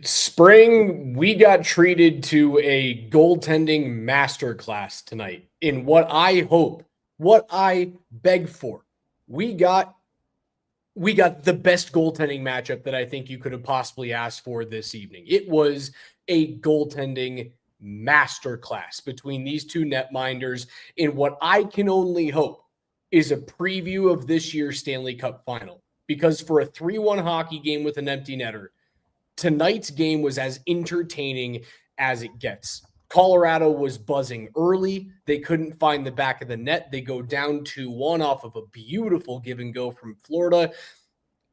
Spring, we got treated to a goaltending masterclass tonight in what I beg for. We got the best goaltending matchup that I think you could have possibly asked for this evening. It was a goaltending masterclass between these two netminders in what I can only hope is a preview of this year's Stanley Cup final. Because for a 3-1 hockey game with an empty netter, tonight's game was as entertaining as it gets. Colorado was buzzing early. They couldn't find the back of the net. They go down 2-1 off of a beautiful give and go from Florida.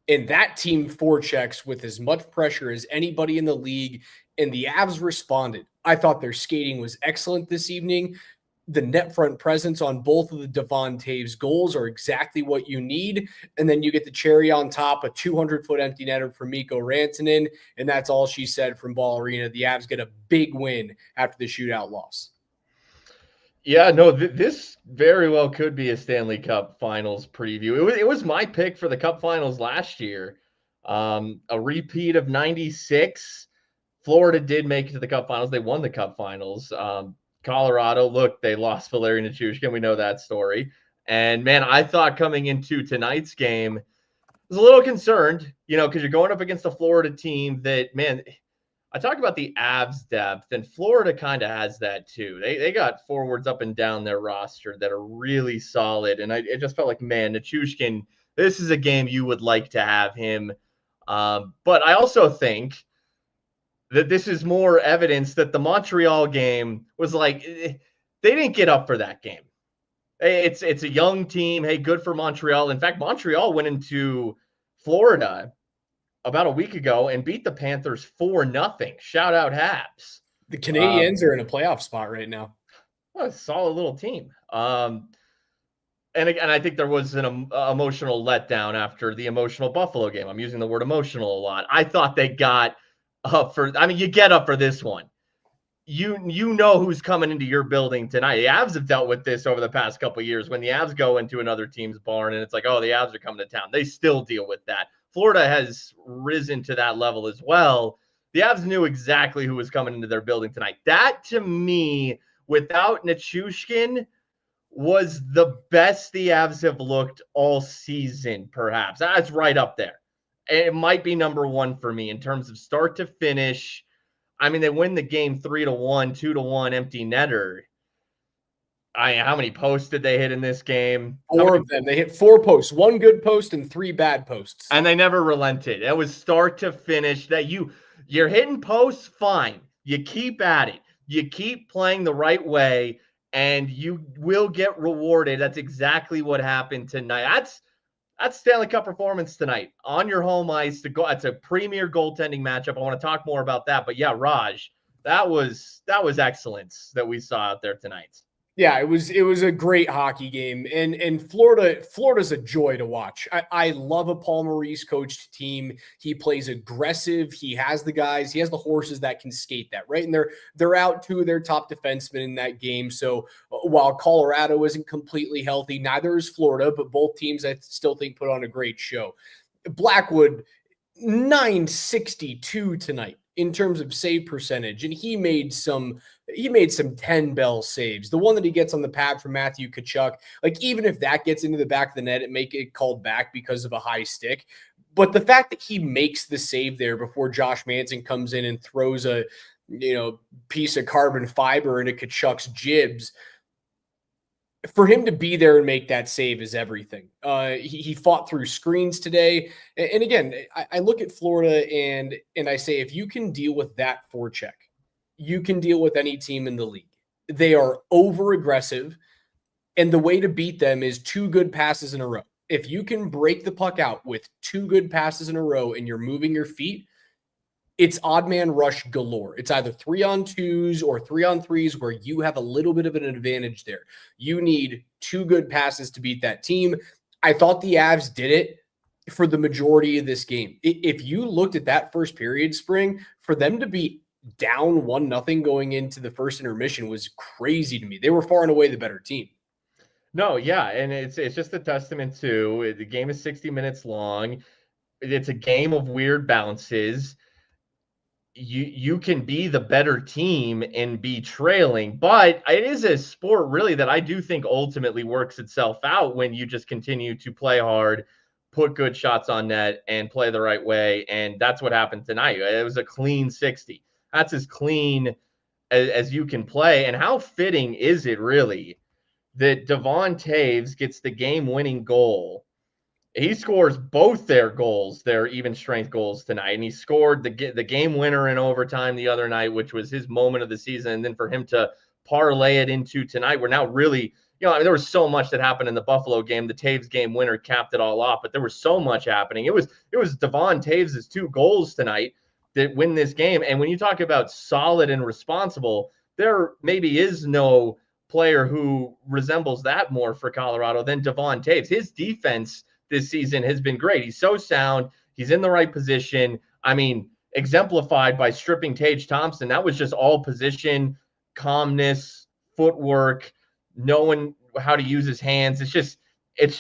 And that team forechecks with as much pressure as anybody in the league. And the Avs responded. I thought their skating was excellent this evening. The net front presence on both of the Devon Taves goals are exactly what you need. And then you get the cherry on top, a 200-foot empty netter for Mikko Rantanen. And that's all she said from Ball Arena. The Avs get a big win after the shootout loss. Yeah, no, this very well could be a Stanley Cup Finals preview. It was my pick for the Cup Finals last year. A repeat of 96. Florida did make it to the Cup Finals. They won the Cup Finals. Colorado, look, they lost Valeri Nichushkin. We know that story. And, man, I thought coming into tonight's game, I was a little concerned, because you're going up against a Florida team that, man, I talk about the Avs depth, and Florida kind of has that too. They got forwards up and down their roster that are really solid. And it just felt like, man, Nichushkin, this is a game you would like to have him. But I also think that this is more evidence that the Montreal game was like, they didn't get up for that game. It's a young team. Hey, good for Montreal. In fact, Montreal went into Florida about a week ago and beat the Panthers 4-0. Shout out Habs. The Canadiens are in a playoff spot right now. Well, a solid little team. And I think there was an emotional letdown after the emotional Buffalo game. I'm using the word emotional a lot. I thought they got up for, you get up for this one. You know who's coming into your building tonight. The Avs have dealt with this over the past couple of years. When the Avs go into another team's barn and it's like, oh, the Avs are coming to town. They still deal with that. Florida has risen to that level as well. The Avs knew exactly who was coming into their building tonight. That, to me, without Nichushkin, was the best the Avs have looked all season, perhaps. That's right up there. It might be number one for me in terms of start to finish. They win the game 3-1, 2-1 empty netter. How many posts did they hit in this game? 4 of them. They hit 4 posts, 1 good post and 3 bad posts. And they never relented. It was start to finish. That you're hitting posts, fine. You keep at it. You keep playing the right way, and you will get rewarded. That's exactly what happened tonight. That's Stanley Cup performance tonight on your home ice. It's a premier goaltending matchup. I want to talk more about that. But yeah, Raj, that was excellence that we saw out there tonight. Yeah, it was a great hockey game, and Florida's a joy to watch. I love a Paul Maurice coached team. He plays aggressive. He has the guys. He has the horses that can skate that, right? And they're out 2 of their top defensemen in that game. So while Colorado isn't completely healthy, neither is Florida, but both teams I still think put on a great show. Blackwood, 962 tonight in terms of save percentage, and he made some 10 bell saves. The one that he gets on the pad from Matthew Tkachuk, like even if that gets into the back of the net, it may get called back because of a high stick. But the fact that he makes the save there before Josh Manson comes in and throws a piece of carbon fiber into Tkachuk's jibs, for him to be there and make that save is everything. He fought through screens today. And again, I look at Florida and I say, if you can deal with that forecheck, you can deal with any team in the league. They are over aggressive. And the way to beat them is 2 good passes in a row. If you can break the puck out with 2 good passes in a row and you're moving your feet, it's odd man rush galore. It's either 3-on-2s or 3-on-3s where you have a little bit of an advantage there. You need 2 good passes to beat that team. I thought the Avs did it for the majority of this game. If you looked at that first period, Spring, for them to be down 1-0 going into the first intermission was crazy to me. They were far and away the better team. No, yeah, and it's just a testament to the game is 60 minutes long. It's a game of weird bounces. you can be the better team and be trailing, but it is a sport really that I do think ultimately works itself out when you just continue to play hard, put good shots on net, and play the right way. And that's what happened tonight. It was a clean 60. That's as clean as you can play. And how fitting is it really that Devon Taves gets the game-winning goal? He scores both their goals, their even strength goals tonight, and he scored the game winner in overtime the other night, which was his moment of the season. And then for him to parlay it into tonight, we're now really, I mean, there was so much that happened in the Buffalo game. The Taves game winner capped it all off, but there was so much happening. It was Devon Taves' 2 goals tonight that win this game. And when you talk about solid and responsible, there maybe is no player who resembles that more for Colorado than Devon Taves. His defense this season has been great. He's so sound. He's in the right position. I mean, exemplified by stripping Tage Thompson. That was just all position, calmness, footwork, knowing how to use his hands. It's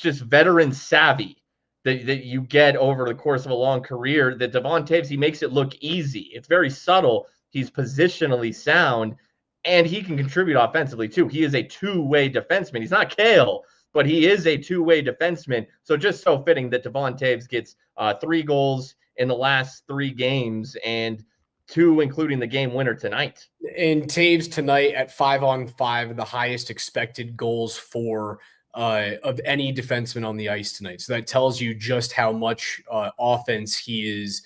just veteran savvy that you get over the course of a long career. That Devon Taves, he makes it look easy. It's very subtle. He's positionally sound, and he can contribute offensively too. He is a two-way defenseman. He's not Kale, but he is a two-way defenseman. So just so fitting that Devon Taves gets 3 goals in the last 3 games, and 2, including the game winner tonight. And Taves tonight at 5-on-5, the highest expected goals for of any defenseman on the ice tonight. So that tells you just how much offense he's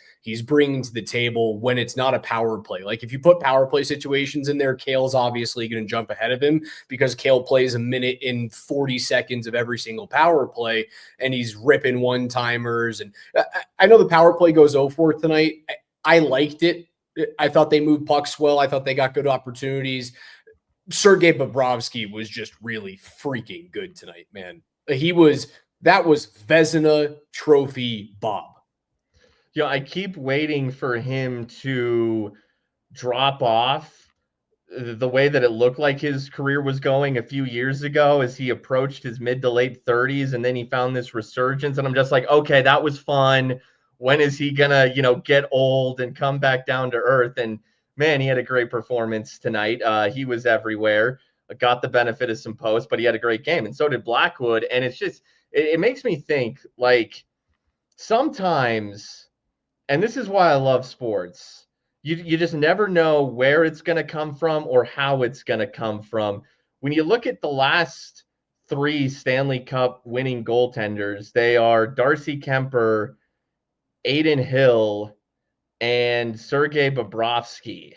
bringing to the table when it's not a power play. Like if you put power play situations in there, Kale's obviously going to jump ahead of him because Kale plays a minute in 40 seconds of every single power play, and he's ripping one-timers. And I know the power play goes 0-4 tonight. I liked it. I thought they moved pucks well. I thought they got good opportunities. Sergei Bobrovsky was just really freaking good tonight, man. That was Vezina Trophy Bob. Yeah, I keep waiting for him to drop off the way that it looked like his career was going a few years ago as he approached his mid to late 30s, and then he found this resurgence. And I'm just like, okay, that was fun. When is he gonna, get old and come back down to earth? And man, he had a great performance tonight. He was everywhere, got the benefit of some posts, but he had a great game, and so did Blackwood. And it's just, it makes me think, like, sometimes, and this is why I love sports, you just never know where it's going to come from or how it's going to come from. When you look at the last 3 Stanley Cup winning goaltenders, they are Darcy Kemper, Adin Hill, and Sergei Bobrovsky.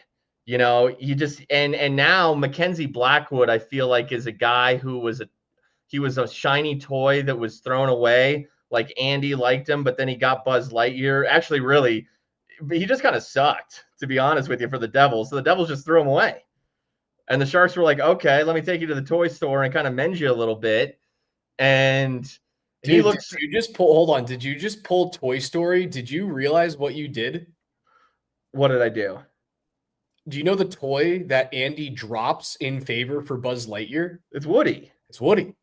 You just, and now Mackenzie Blackwood, I feel like, is a guy who was a shiny toy that was thrown away. Like Andy liked him, but then he got Buzz Lightyear. Actually, really, he just kind of sucked, to be honest with you, for the Devils. So the Devils just threw him away. And the Sharks were like, okay, let me take you to the toy store and kind of mend you a little bit. And Dude, he looks. Hold on. Did you just pull Toy Story? Did you realize what you did? What did I do? Do you know the toy that Andy drops in favor for Buzz Lightyear? It's Woody. It's Woody.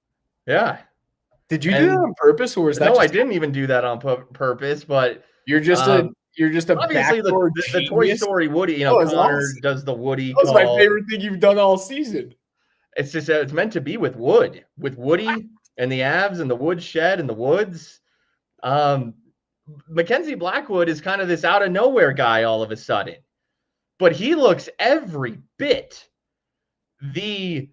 Yeah. Did you do that on purpose, or was that? No, I didn't even do that on purpose. But you're just a obviously the Toy Story Woody. Connor does the Woody. That was my favorite thing you've done all season. It's just it's meant to be with Woody and the Avs and the Wood Shed and the Woods. Mackenzie Blackwood is kind of this out of nowhere guy all of a sudden, but he looks every bit the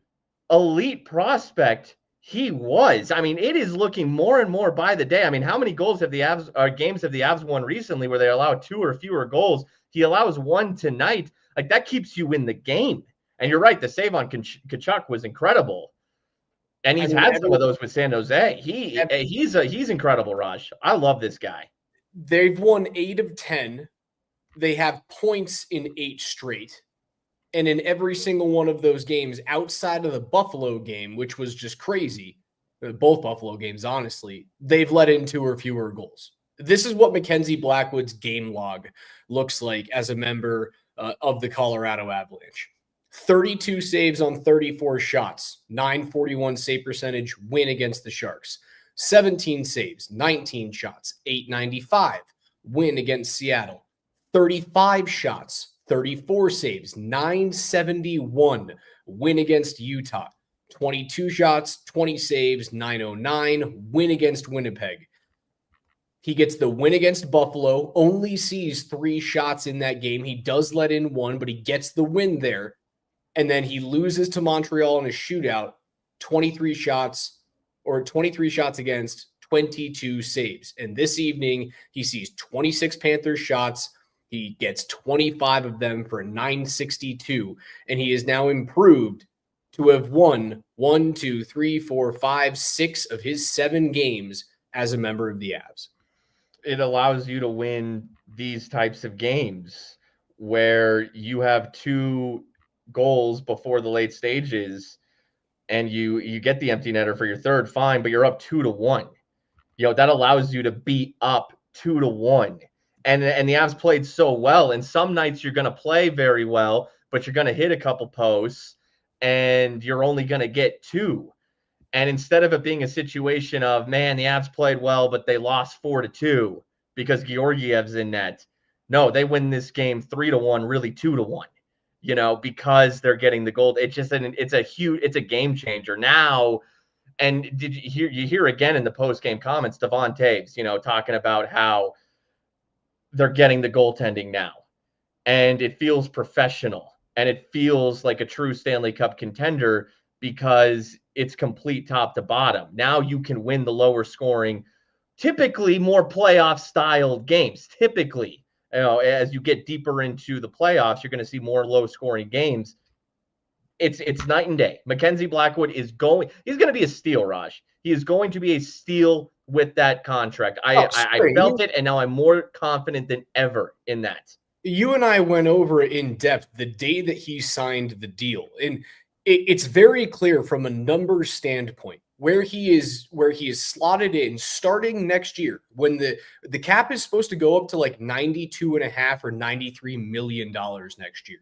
elite prospect he was. I mean, it is looking more and more by the day. I mean, how many goals have the Avs games have the Avs won recently where they allow 2 or fewer goals? He allows 1 tonight. Like, that keeps you in the game. And you're right, the save on Tkachuk was incredible. And he's had some of those with San Jose. He's incredible, Raj. I love this guy. They've won 8 of 10. They have points in 8 straight. And in every single one of those games, outside of the Buffalo game, which was just crazy, both Buffalo games, honestly, they've let in 2 or fewer goals. This is what Mackenzie Blackwood's game log looks like as a member of the Colorado Avalanche. 32 saves on 34 shots, 941 save percentage, win against the Sharks. 17 saves, 19 shots, 895, win against Seattle. 35 shots, 34 saves, 971. Win against Utah. 22 shots, 20 saves, 909. Win against Winnipeg. He gets the win against Buffalo, only sees 3 shots in that game. He does let in 1, but he gets the win there. And then he loses to Montreal in a shootout, 23 shots against, 22 saves. And this evening, he sees 26 Panthers shots. He gets 25 of them for 962. And he is now improved to have won 6 of his 7 games as a member of the Avs. It allows you to win these types of games where you have 2 goals before the late stages and you get the empty netter for your third, fine, but you're up 2-1. That allows you to beat up 2-1. And the Avs played so well. And some nights you're going to play very well, but you're going to hit a couple posts and you're only going to get 2. And instead of it being a situation of, man, the Avs played well, but they lost 4-2 because Georgiev's in net. No, they win this game 3-1, really 2-1, because they're getting the goal. It's a game changer now. And did you hear again in the post-game comments, Devon Toews, talking about how they're getting the goaltending now. And it feels professional. And it feels like a true Stanley Cup contender because it's complete top to bottom. Now you can win the lower scoring, typically more playoff styled games. Typically, as you get deeper into the playoffs, you're going to see more low scoring games. It's night and day. Mackenzie Blackwood he's going to be a steal, Raj. He is going to be a steal with that contract. I felt it, and now I'm more confident than ever in that. You and I went over it in depth the day that he signed the deal. And it's very clear from a numbers standpoint where he is slotted in starting next year when the cap is supposed to go up to like $92.5 or $93 million next year.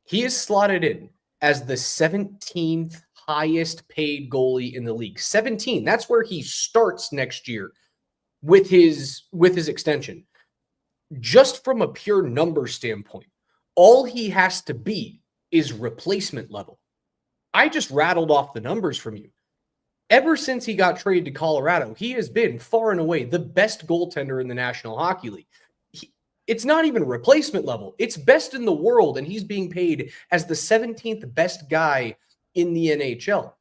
He is slotted in as the 17th highest paid goalie in the league. 17. That's where he starts next year with his extension. Just from a pure number standpoint, all he has to be is replacement level. I just rattled off the numbers from you. Ever since he got traded to Colorado, he has been far and away the best goaltender in the National Hockey League. It's not even replacement level. It's best in the world, and he's being paid as the 17th best guy in the NHL.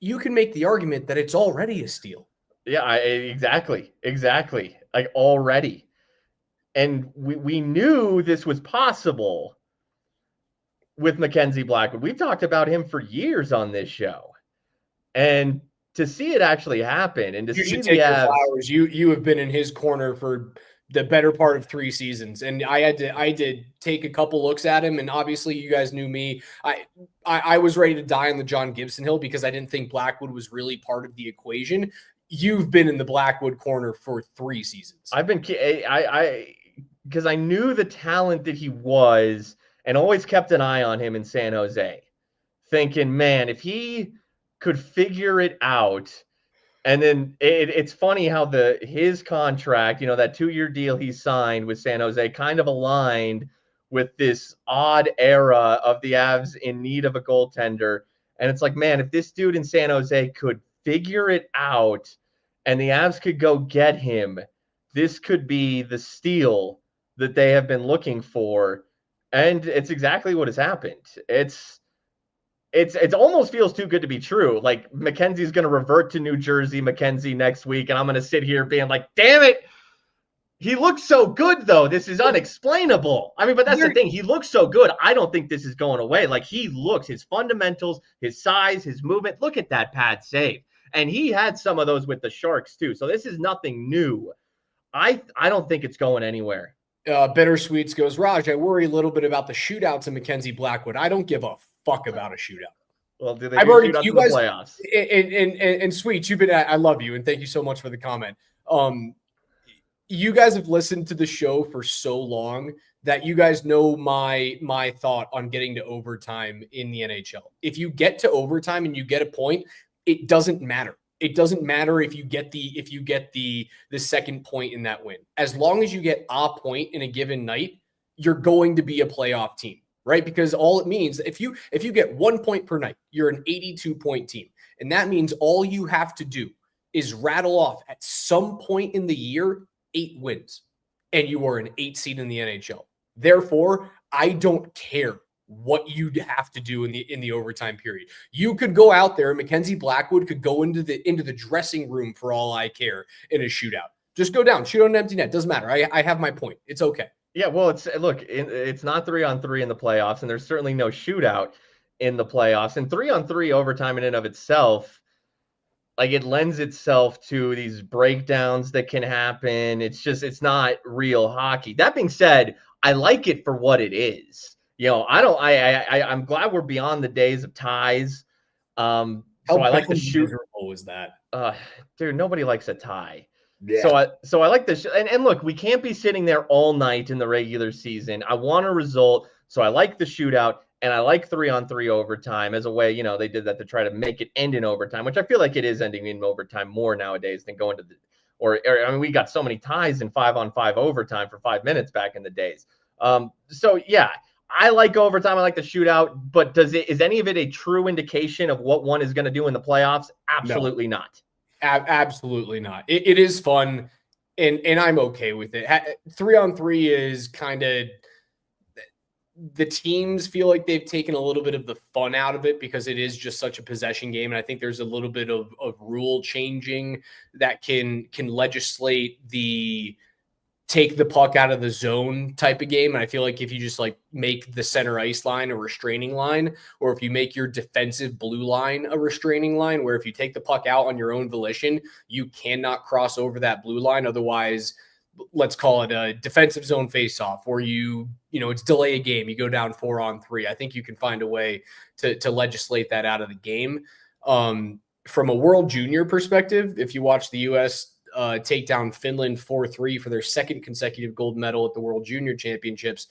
You can make the argument that it's already a steal. Yeah, exactly. Like already. And we knew this was possible with Mackenzie Blackwood. We've talked about him for years on this show. And to see it actually happen and to see the Avs, you have been in his corner for the better part of 3 seasons. And I had to take a couple looks at him. And obviously you guys knew me. I was ready to die on the John Gibson Hill because I didn't think Blackwood was really part of the equation. You've been in the Blackwood corner for 3 seasons. I've been because I knew the talent that he was and always kept an eye on him in San Jose, thinking, man, if he could figure it out. And then it's funny how his contract, that 2-year deal he signed with San Jose kind of aligned with this odd era of the Avs in need of a goaltender. And it's like, man, if this dude in San Jose could figure it out and the Avs could go get him, this could be the steal that they have been looking for. And it's exactly what has happened. It almost feels too good to be true. Like Mackenzie's going to revert to New Jersey, Mackenzie next week. And I'm going to sit here being like, damn it. He looks so good, though. This is unexplainable. I mean, but that's the thing. He looks so good. I don't think this is going away. Like his fundamentals, his size, his movement. Look at that pad save. And he had some of those with the Sharks too. So this is nothing new. I don't think it's going anywhere. Bittersweets goes, Raj, I worry a little bit about the shootouts in Mackenzie Blackwood. I don't give a fuck about a shootout. Well, do they do shootouts in the playoffs? And Sweets, I love you, and thank you so much for the comment. You guys have listened to the show for so long that you guys know my thought on getting to overtime in the NHL. If you get to overtime and you get a point, it doesn't matter. It doesn't matter if you get the second point in that win. As long as you get a point in a given night, you're going to be a playoff team, right? Because all it means, if you get 1 point per night, you're an 82-point team. And that means all you have to do is rattle off at some point in the year 8 wins, and you are an 8 seed in the NHL. Therefore, I don't care what you have to do in the overtime period. You could go out there, Mackenzie Blackwood could go into the dressing room for all I care in a shootout. Just go down, shoot on an empty net. Doesn't matter. I have my point. It's okay. Yeah, well, it's not 3-on-3 in the playoffs, and there's certainly no shootout in the playoffs. And 3-on-3 overtime in and of itself, like, it lends itself to these breakdowns that can happen. It's not real hockey. That being said, I like it for what it is. I'm glad we're beyond the days of ties. So I like the shoot. Miserable was that? Dude, nobody likes a tie. Yeah. So I like this. And look, we can't be sitting there all night in the regular season. I want a result. So I like the shootout, and I like 3-on-3 overtime as a way, they did that to try to make it end in overtime, which I feel like it is ending in overtime more nowadays than going to we got so many ties in 5-on-5 overtime for 5 minutes back in the days. So yeah, I like overtime. I like the shootout, but is any of it a true indication of what one is going to do in the playoffs? Absolutely not. Absolutely not. It is fun, and I'm okay with it. 3-on-3 is kind of, the teams feel like they've taken a little bit of the fun out of it because it is just such a possession game. And I think there's a little bit of rule changing that can legislate the take the puck out of the zone type of game. And I feel like if you just like make the center ice line a restraining line, or if you make your defensive blue line a restraining line, where if you take the puck out on your own volition, you cannot cross over that blue line. Otherwise, let's call it a defensive zone faceoff, or it's delay a game, you go down 4-on-3. I think you can find a way to legislate that out of the game. From a World Junior perspective, if you watch the U.S. Take down Finland 4-3 for their second consecutive gold medal at the World Junior Championships,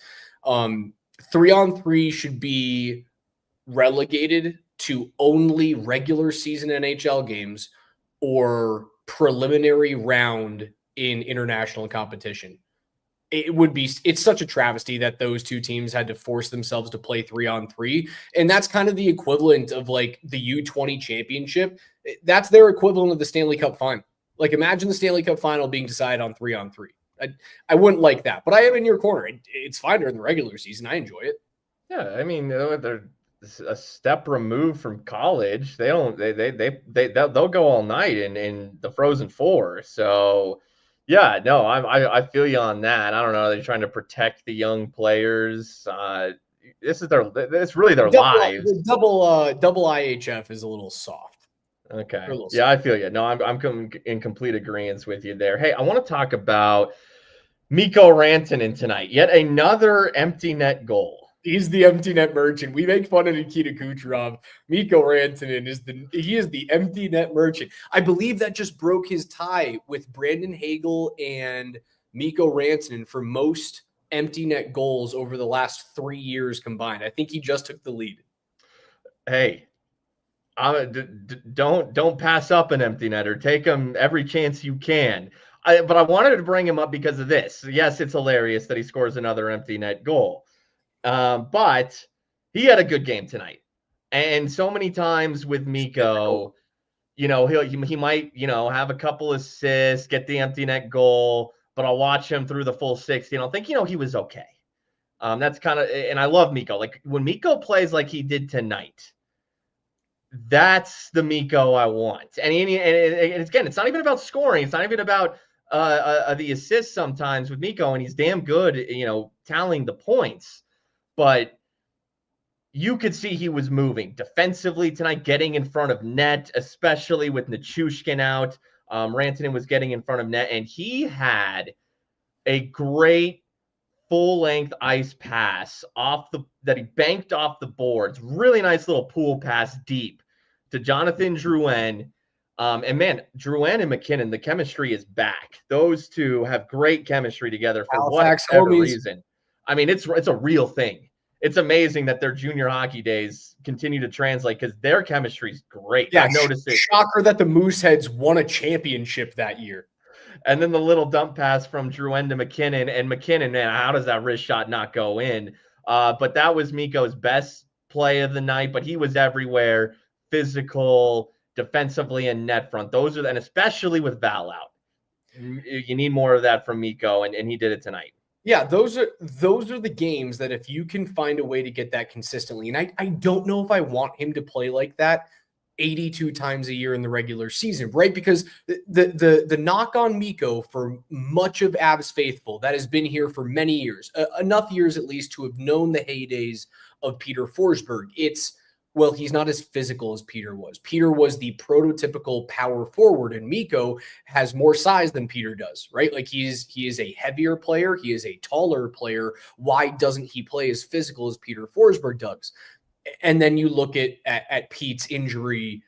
3-on-3 should be relegated to only regular season NHL games or preliminary round in international competition. It's such a travesty that those two teams had to force themselves to play 3-on-3. And that's kind of the equivalent of like the U20 championship. That's their equivalent of the Stanley Cup final. Like, imagine the Stanley Cup final being decided on 3-on-3. I wouldn't like that, but I am in your corner. It's fine during the regular season. I enjoy it. Yeah, I mean, they're a step removed from college. They'll go all night in the Frozen Four. So, yeah, no, I feel you on that. I don't know. They're trying to protect the young players. It's really their lives. The double IHF is a little soft. Okay. Yeah, I feel you. No, I'm in complete agreement with you there. Hey, I want to talk about Mikko Rantanen tonight. Yet another empty net goal. He's the empty net merchant. We make fun of Nikita Kucherov. Mikko Rantanen is the empty net merchant. I believe that just broke his tie with Brandon Hagel and Mikko Rantanen for most empty net goals over the last 3 years combined. I think he just took the lead. Hey, don't pass up an empty netter. Take him every chance you can. But I wanted to bring him up because of this. Yes, it's hilarious that he scores another empty net goal. But he had a good game tonight. And so many times with Mikko, he might, have a couple assists, get the empty net goal, but I'll watch him through the full 60 and I'll think, he was okay. That's kind of, and I love Mikko. Like, when Mikko plays like he did tonight, that's the Mikko I want. And again, it's not even about scoring. It's not even about the assists sometimes with Mikko, and he's damn good, tallying the points. But you could see he was moving defensively tonight, getting in front of net, especially with Nichushkin out. Rantanen was getting in front of net, and he had a great full-length ice pass that he banked off the boards. Really nice little pool pass deep to Jonathan Drouin. And man, Drouin and McKinnon, the chemistry is back. Those two have great chemistry together for whatever reason. I mean, it's a real thing. It's amazing that their junior hockey days continue to translate because their chemistry is great. Yeah, I noticed it. Shocker that the Mooseheads won a championship that year. And then the little dump pass from Drouin to McKinnon. And McKinnon, man, how does that wrist shot not go in? But that was Mikko's best play of the night, but he was everywhere, physical, defensively, and net front. Those are, and especially with Val out. You need more of that from Mikko, and he did it tonight. Yeah, those are the games that if you can find a way to get that consistently, and I don't know if I want him to play like that 82 times a year in the regular season, right? Because the knock on Mikko for much of Avs faithful that has been here for many years, enough years at least to have known the heydays of Peter Forsberg. It's, well, he's not as physical as Peter was. Peter was the prototypical power forward, and Mikko has more size than Peter does, right? Like he is a heavier player. He is a taller player. Why doesn't he play as physical as Peter Forsberg does? And then you look at Pete's injury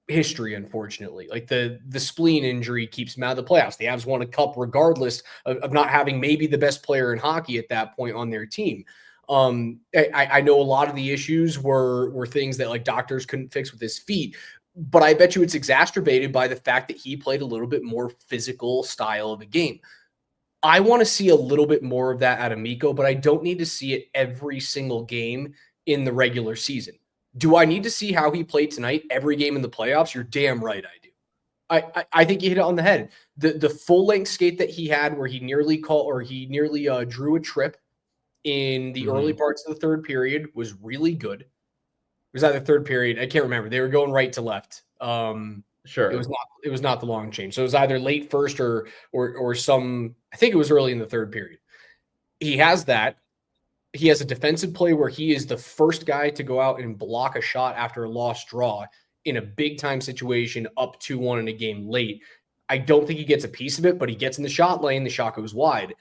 history, unfortunately. Like the spleen injury keeps him out of the playoffs. The Avs won a cup regardless of not having maybe the best player in hockey at that point on their team. I know a lot of the issues were things that like doctors couldn't fix with his feet, but I bet you it's exacerbated by the fact that he played a little bit more physical style of a game. I want to see a little bit more of that out of Mikko, but I don't need to see it every single game in the regular season. Do I need to see how he played tonight every game in the playoffs? You're damn right I do. I think you hit it on the head. The full length skate that he had where he nearly drew a trip in the early parts of the third period was really good. It was either third period. I can't remember. They were going right to left. Sure. It was not the long change. So it was either late first or some, I think it was early in the third period. He has that. He has a defensive play where he is the first guy to go out and block a shot after a lost draw in a big time situation up 2-1 in a game late. I don't think he gets a piece of it, but he gets in the shot lane. The shot goes wide.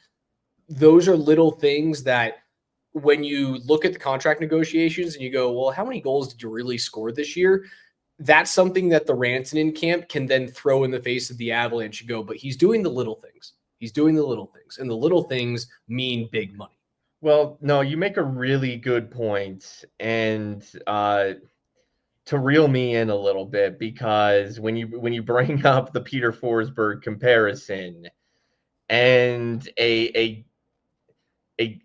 Those are little things that when you look at the contract negotiations and you go, well, how many goals did you really score this year? That's something that the Rantanen camp can then throw in the face of the Avalanche and go, but he's doing the little things. He's doing the little things, and the little things mean big money. Well, no, you make a really good point, and to reel me in a little bit, because when you bring up the Peter Forsberg comparison and a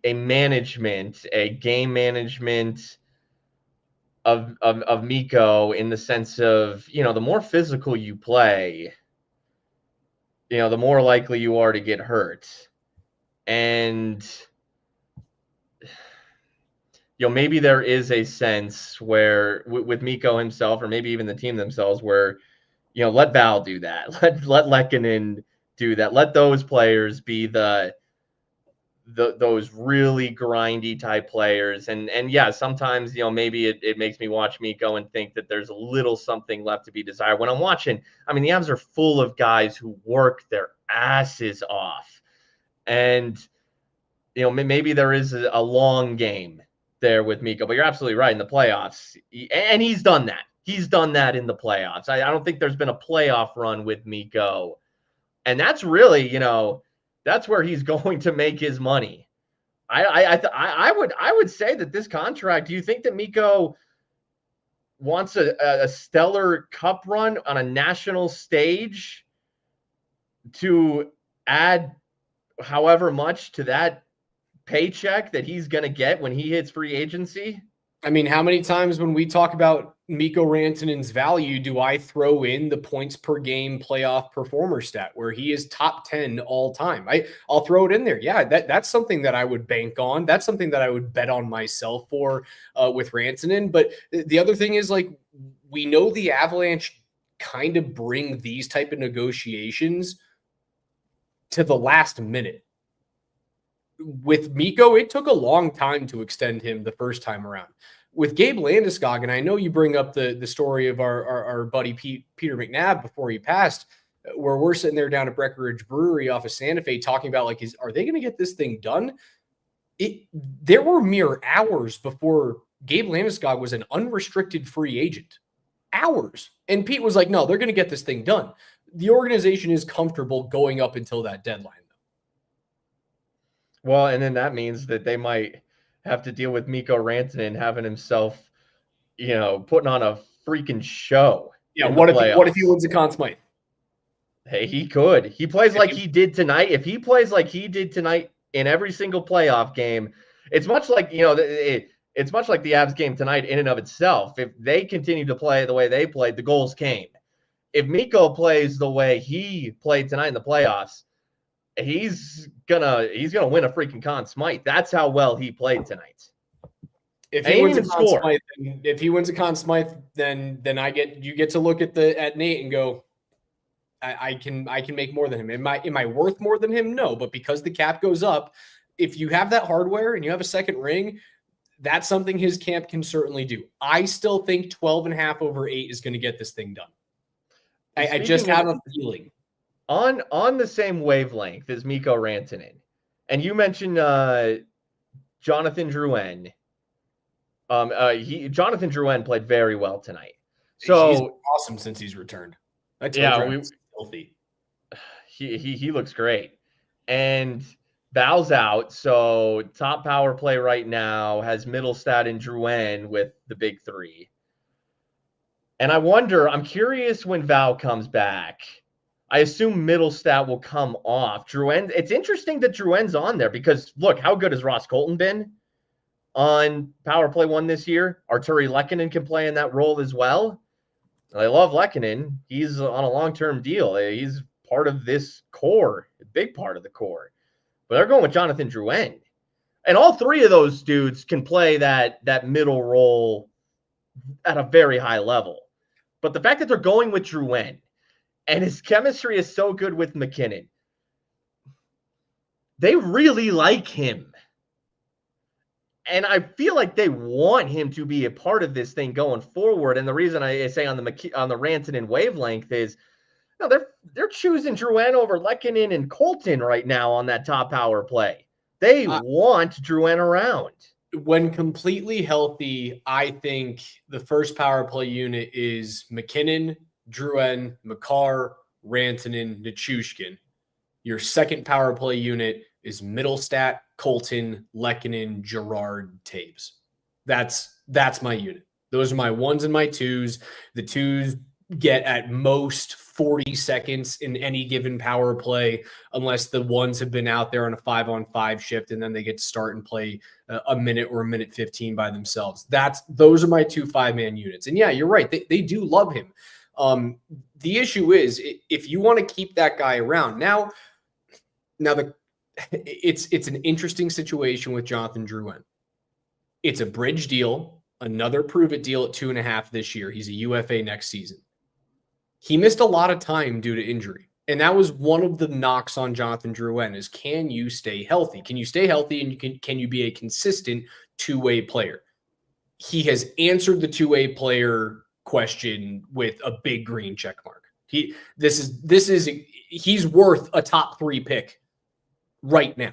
management, a game management of Mikko in the sense of, the more physical you play, the more likely you are to get hurt. And maybe there is a sense where with Mikko himself, or maybe even the team themselves, where, let Val do that. Let Lehkonen do that. Let those players be those really grindy type players. And yeah, sometimes, maybe it makes me watch Mikko and think that there's a little something left to be desired. When I'm watching, the Avs are full of guys who work their asses off. And, maybe there is a long game there with Mikko, but you're absolutely right. In the playoffs, and he's done that. He's done that in the playoffs. I don't think there's been a playoff run with Mikko, and that's really, that's where he's going to make his money. I would say that this contract. Do you think that Mikko wants a stellar cup run on a national stage to add however much to that paycheck that he's going to get when he hits free agency? How many times when we talk about Mikko Rantanen's value do I throw in the points per game playoff performer stat where he is top 10 all time? I'll throw it in there. Yeah, that's something that I would bank on. That's something that I would bet on myself for with Rantanen. But the other thing is, like, we know the Avalanche kind of bring these type of negotiations to the last minute. With Mikko, it took a long time to extend him the first time around. With Gabe Landeskog, and I know you bring up the story of our buddy Peter McNabb before he passed, where we're sitting there down at Breckenridge Brewery off of Santa Fe talking about, like, are they going to get this thing done? There were mere hours before Gabe Landeskog was an unrestricted free agent. Hours. And Pete was like, no, they're going to get this thing done. The organization is comfortable going up until that deadline. Well, and then that means that they might have to deal with Mikko Rantanen having himself, putting on a freaking show. Yeah, what if he wins the Conn Smythe? Hey, he could. He plays If like he- he did tonight. If he plays like he did tonight in every single playoff game, it's much like, it's much like the Avs game tonight in and of itself. If they continue to play the way they played, the goals came. If Mikko plays the way he played tonight in the playoffs, he's gonna win a freaking Conn Smythe. That's how well he played tonight. If And he he didn't wins a even Conn score. Smythe, if he wins a Conn Smythe, then you get to look at Nate and go, I can make more than him. Am I worth more than him? No, but because the cap goes up, if you have that hardware and you have a second ring, that's something his camp can certainly do. I still think 12.5 over 8 is going to get this thing done. I just have a feeling. On the same wavelength as Mikko Rantanen, and you mentioned Jonathan Drouin. Jonathan Drouin played very well tonight. So he's awesome since he's returned. I told you he's healthy. He looks great. And Val's out, so top power play right now has Middlestat and Drouin with the big three. And I'm curious when Val comes back. I assume Middlestat will come off. Drouin, it's interesting that Drouin's on there because, look, how good has Ross Colton been on power play 1 this year? Arturi Lehkonen can play in that role as well. I love Lehkonen. He's on a long-term deal. He's part of this core, a big part of the core. But they're going with Jonathan Drouin. And all three of those dudes can play that middle role at a very high level. But the fact that they're going with Drouin and his chemistry is so good with McKinnon, they really like him. And I feel like they want him to be a part of this thing going forward. And the reason I say on the Rantanen wavelength is, they're choosing Drouin over Lehkonen and Colton right now on that top power play. They want Drouin around. When completely healthy, I think the first power play unit is McKinnon, Drouin, Makar, Rantanen, Nichushkin. Your second power play unit is Middlestat, Colton, Lehkonen, Gerard, Taves. That's my unit. Those are my ones and my twos. The twos get at most 40 seconds in any given power play, unless the ones have been out there on a 5-on-5 shift, and then they get to start and play a minute or a minute 15 by themselves. Those are my 2 5-man units. And yeah, you're right. They do love him. The issue is if you want to keep that guy around now it's an interesting situation with Jonathan Drouin. It's a bridge deal, another prove it deal at 2.5 this year. He's a UFA next season. He missed a lot of time due to injury. And that was one of the knocks on Jonathan Drouin is, can you stay healthy? Can you stay healthy and can you be a consistent two-way player? He has answered the two-way player question with a big green check mark. He's worth a top 3 pick right now.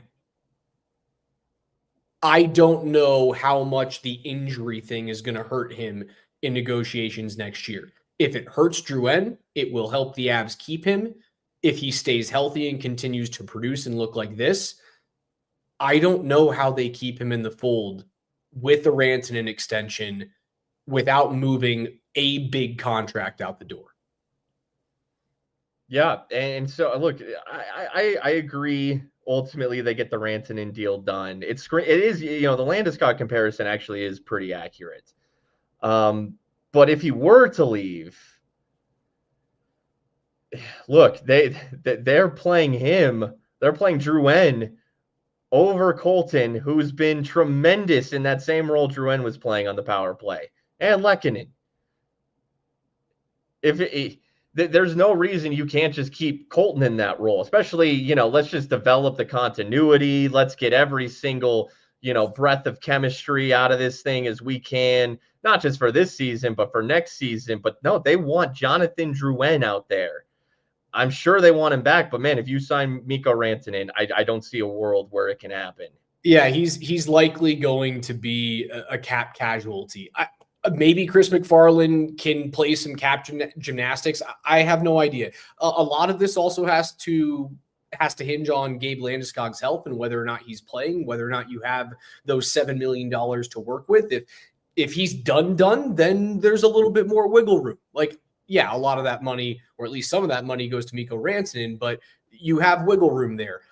I don't know how much the injury thing is going to hurt him in negotiations next year. If it hurts Drouin, it will help the Avs keep him. If he stays healthy and continues to produce and look like this, I don't know how they keep him in the fold with the Rantanen extension without moving a big contract out the door. Yeah, and so look, I agree. Ultimately, they get the Rantanen deal done. It is, the Landeskog comparison actually is pretty accurate. But if he were to leave, look, they're playing him. They're playing Drouin over Colton, who's been tremendous in that same role Drouin was playing on the power play, and Lehkonen. There's no reason you can't just keep Colton in that role, especially, let's just develop the continuity. Let's get every single, breath of chemistry out of this thing as we can, not just for this season, but for next season. But no, they want Jonathan Drouin out there. I'm sure they want him back, but man, if you sign Mikko Rantanen, I don't see a world where it can happen. Yeah, he's likely going to be a cap casualty. Maybe Chris McFarland can play some cap gymnastics. I have no idea. A lot of this also has to hinge on Gabe Landeskog's health and whether or not he's playing, whether or not you have those $7 million to work with. If he's done, then there's a little bit more wiggle room. Like, yeah, a lot of that money, or at least some of that money, goes to Mikko Rantanen, but you have wiggle room there.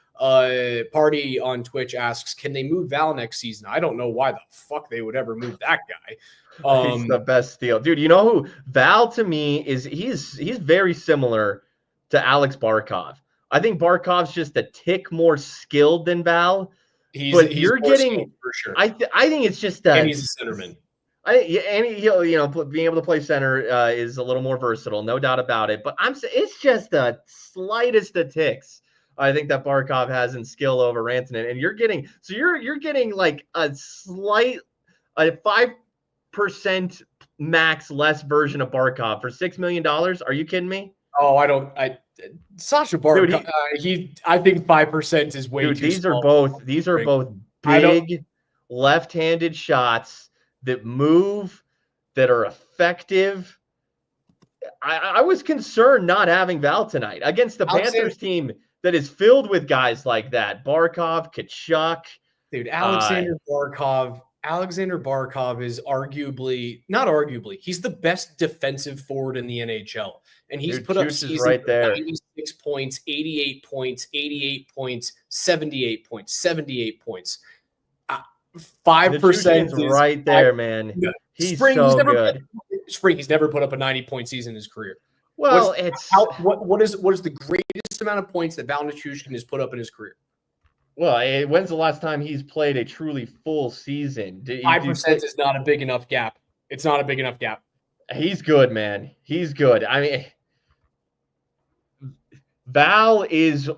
Party on Twitch asks, can they move Val next season? I don't know why the fuck they would ever move that guy. He's the best steal, dude. You know who Val to me is? He's very similar to Alex Barkov. I think Barkov's just a tick more skilled than Val, but you're getting for sure. I think it's just and he's a centerman. He'll being able to play center is a little more versatile, no doubt about it. But it's just the slightest of ticks I think that Barkov has in skill over Rantanen, and you're getting like a 5% max less version of Barkov for $6 million. Are you kidding me? Oh, Sasha Barkov. I think 5% is way too small. These are both big left-handed shots that move, that are effective. I was concerned not having Val tonight against the Panthers team that is filled with guys like that. Barkov, Tkachuk. Dude, Alexander Barkov is not arguably, he's the best defensive forward in the NHL. And he's put up seasons right there. 96 points, 88 points, 88 points, 78 points, 78 points. 5% is right there, man. He's so good. He's never put up a 90-point season in his career. Well, what is the greatest amount of points that Val Nichushkin has put up in his career? Well, when's the last time he's played a truly full season? 5% is not a big enough gap. It's not a big enough gap. He's good, man. He's good. I mean, Val he's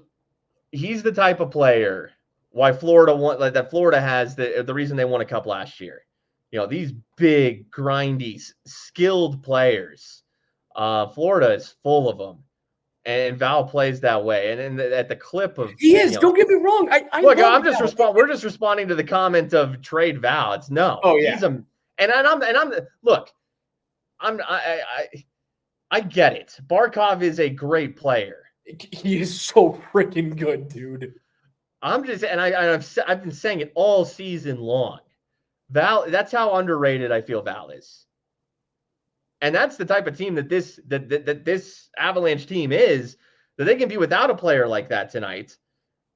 the type of player why Florida has the reason they won a cup last year. You know, these big, grindy, skilled players. Florida is full of them. And Val plays that way. And at the clip of he is. Don't get me wrong. We're just responding to the comment of trade Val. It's no. Oh yeah. I get it. Barkov is a great player. He is so freaking good, dude. I've been saying it all season long. Val, that's how underrated I feel Val is. And that's the type of team that this Avalanche team is, that they can be without a player like that tonight.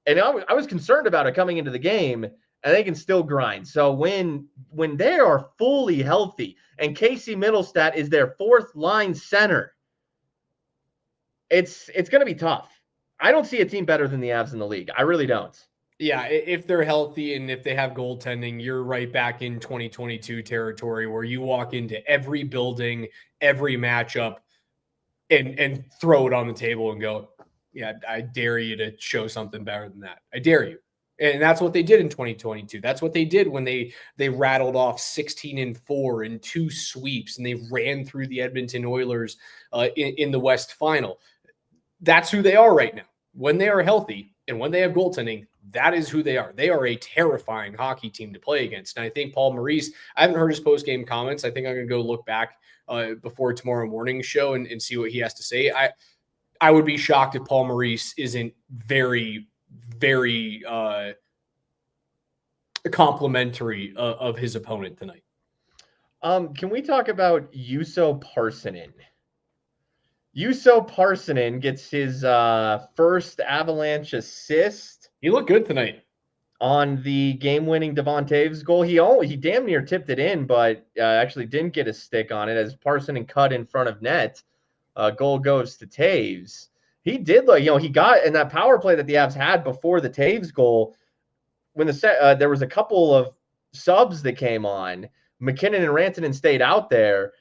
And I was concerned about it coming into the game, and they can still grind. So when they are fully healthy, and Casey Middlestat is their fourth line center, it's going to be tough. I don't see a team better than the Avs in the league. I really don't. Yeah, if they're healthy and if they have goaltending, you're right back in 2022 territory where you walk into every building, every matchup, and throw it on the table and go, yeah, I dare you to show something better than that. I dare you. And that's what they did in 2022. That's what they did when they rattled off 16-4 in 2 sweeps, and they ran through the Edmonton Oilers in the West Final. That's who they are right now. When they are healthy and when they have goaltending, that is who they are. They are a terrifying hockey team to play against. And I think Paul Maurice, I haven't heard his post-game comments. I think I'm going to go look back before tomorrow morning's show and see what he has to say. I would be shocked if Paul Maurice isn't very, very complimentary of his opponent tonight. Can we talk about Juuso Parssinen? Juuso Parssinen gets his first Avalanche assist. He looked good tonight on the game-winning Devon Toews goal. He damn near tipped it in, but actually didn't get a stick on it as Parssinen cut in front of net. Goal goes to Toews. He did he got in that power play that the Avs had before the Toews goal. When there was a couple of subs that came on, McKinnon and Rantanen stayed out there.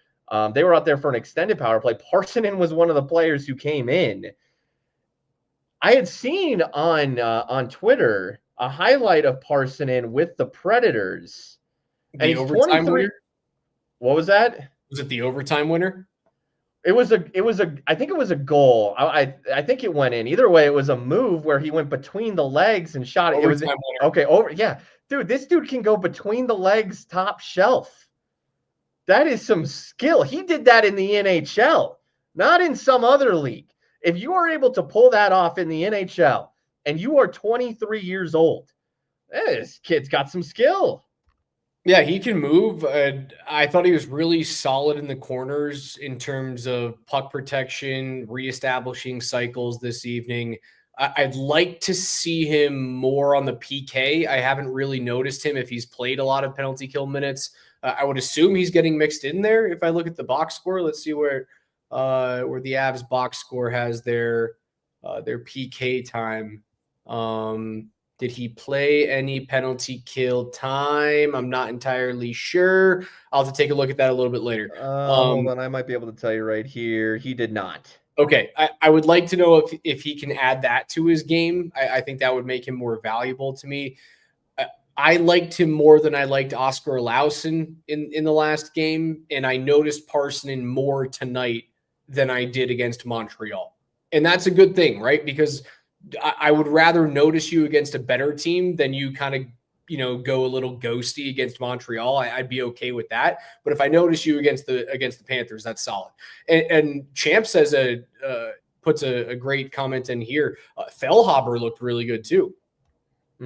They were out there for an extended power play. Parssinen was one of the players who came in. I had seen on Twitter a highlight of Parssinen with the Predators. The overtime winner? What was that? Was it the overtime winner? I think it was a goal. I think it went in. Either way, it was a move where he went between the legs and shot it. Overtime winner. Okay, yeah. Dude, this dude can go between the legs top shelf. That is some skill. He did that in the NHL, not in some other league. If you are able to pull that off in the NHL and you are 23 years old, this kid's got some skill. Yeah, he can move. I thought he was really solid in the corners in terms of puck protection, reestablishing cycles this evening. I'd like to see him more on the PK. I haven't really noticed him if he's played a lot of penalty kill minutes. I would assume he's getting mixed in there. If I look at the box score, let's see where the Avs box score has their PK time. Did he play any penalty kill time? I'm not entirely sure. I'll have to take a look at that a little bit later. Hold on, I might be able to tell you right here. He did not. Okay, I would like to know if he can add that to his game. I think that would make him more valuable to me. I liked him more than I liked Oscar Lawson in the last game, and I noticed Parsonen more tonight than I did against Montreal. And that's a good thing, right? Because I would rather notice you against a better team than you kind of, go a little ghosty against Montreal. I'd be okay with that. But if I notice you against the Panthers, that's solid. And Champ says puts a great comment in here. Fellhaber looked really good too.